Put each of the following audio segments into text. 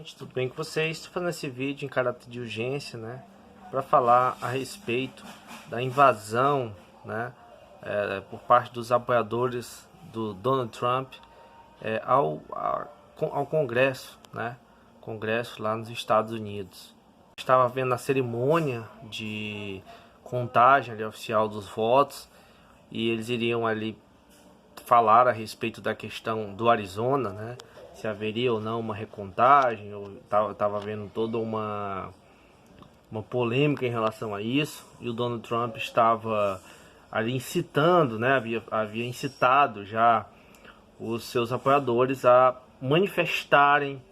gente, tudo bem com vocês? Estou fazendo esse vídeo em caráter de urgência, né, para falar a respeito da invasão, né, por parte dos apoiadores do Donald Trump ao Congresso, né, Congresso lá nos Estados Unidos. Estava vendo a cerimônia de contagem ali, oficial dos votos, e eles iriam ali falar a respeito da questão do Arizona, né, se haveria ou não uma recontagem. Eu estava vendo toda uma polêmica em relação a isso, e o Donald Trump estava ali incitando, né, havia incitado já os seus apoiadores a manifestarem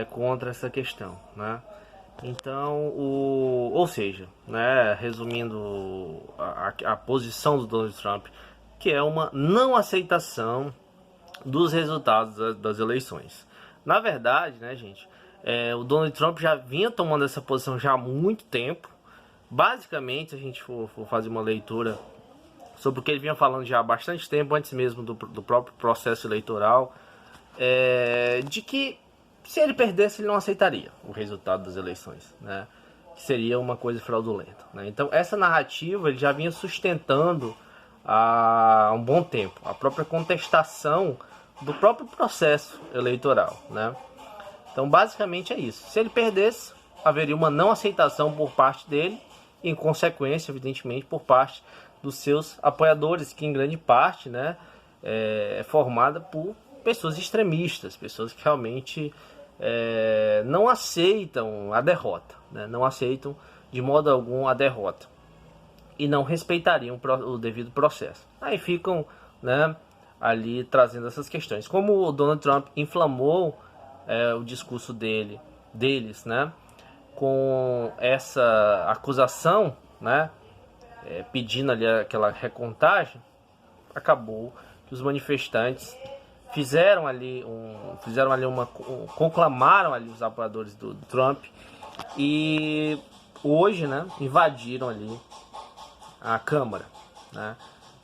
contra essa questão, né. Então, ou seja, né, resumindo a posição do Donald Trump, que é uma não aceitação dos resultados das eleições. Na verdade, né, gente, o Donald Trump já vinha tomando essa posição já há muito tempo. Basicamente, se a gente for fazer uma leitura sobre o que ele vinha falando já há bastante tempo, antes mesmo do próprio processo eleitoral, de que se ele perdesse, ele não aceitaria o resultado das eleições, né, que seria uma coisa fraudulenta, né? Então, essa narrativa ele já vinha sustentando há um bom tempo, a própria contestação do próprio processo eleitoral, né? Então, basicamente é isso. Se ele perdesse, haveria uma não aceitação por parte dele e, em consequência, evidentemente, por parte dos seus apoiadores, que em grande parte, né, é formada por pessoas extremistas, pessoas que realmente não aceitam a derrota, né? Não aceitam de modo algum a derrota e não respeitariam o devido processo. Aí ficam, né, ali trazendo essas questões. Como o Donald Trump inflamou o discurso deles, né, com essa acusação, né, pedindo ali aquela recontagem, acabou que os manifestantes conclamaram ali os apoiadores do Trump e hoje, né, invadiram ali a Câmara, né?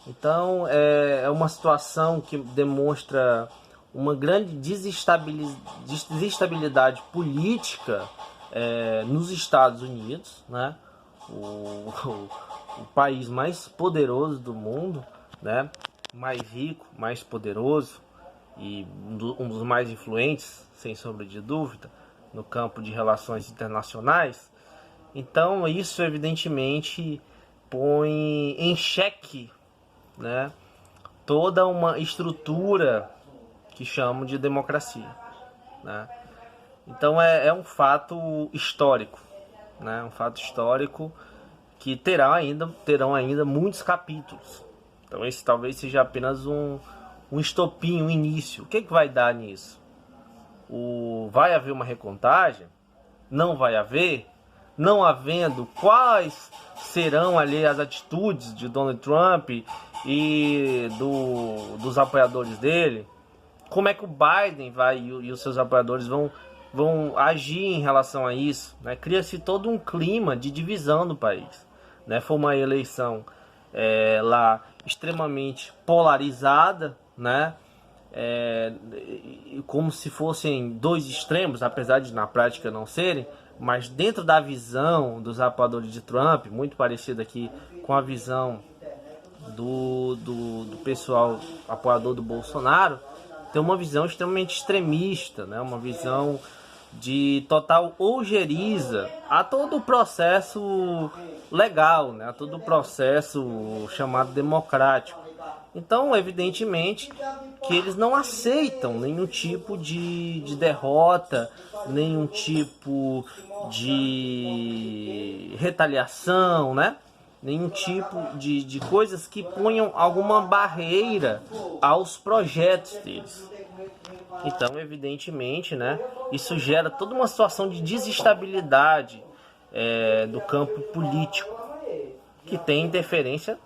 Então é uma situação que demonstra uma grande desestabilidade política nos Estados Unidos, né? O país mais poderoso do mundo, né? Mais rico, mais poderoso e um dos mais influentes, sem sombra de dúvida, no campo de relações internacionais. Então isso evidentemente põe em xeque, né, toda uma estrutura que chamam de democracia, né? Então é um fato histórico, né? Um fato histórico que terão ainda muitos capítulos. Então esse talvez seja apenas um estopim, um início. O que vai dar nisso? Vai haver uma recontagem? Não vai haver? Não havendo, quais serão ali as atitudes de Donald Trump e dos apoiadores dele? Como é que o Biden e os seus apoiadores vão agir em relação a isso, né? Cria-se todo um clima de divisão no país, né? Foi uma eleição lá extremamente polarizada, né? Como se fossem dois extremos, apesar de na prática não serem, mas dentro da visão dos apoiadores de Trump, muito parecida aqui com a visão do pessoal apoiador do Bolsonaro, tem uma visão extremamente extremista, né? Uma visão de total ojeriza a todo o processo legal, né? A todo o processo chamado democrático. Então, evidentemente, que eles não aceitam nenhum tipo de derrota, nenhum tipo de retaliação, né? Nenhum tipo de coisas que ponham alguma barreira aos projetos deles. Então, evidentemente, né, isso gera toda uma situação de desestabilidade do campo político, que tem interferência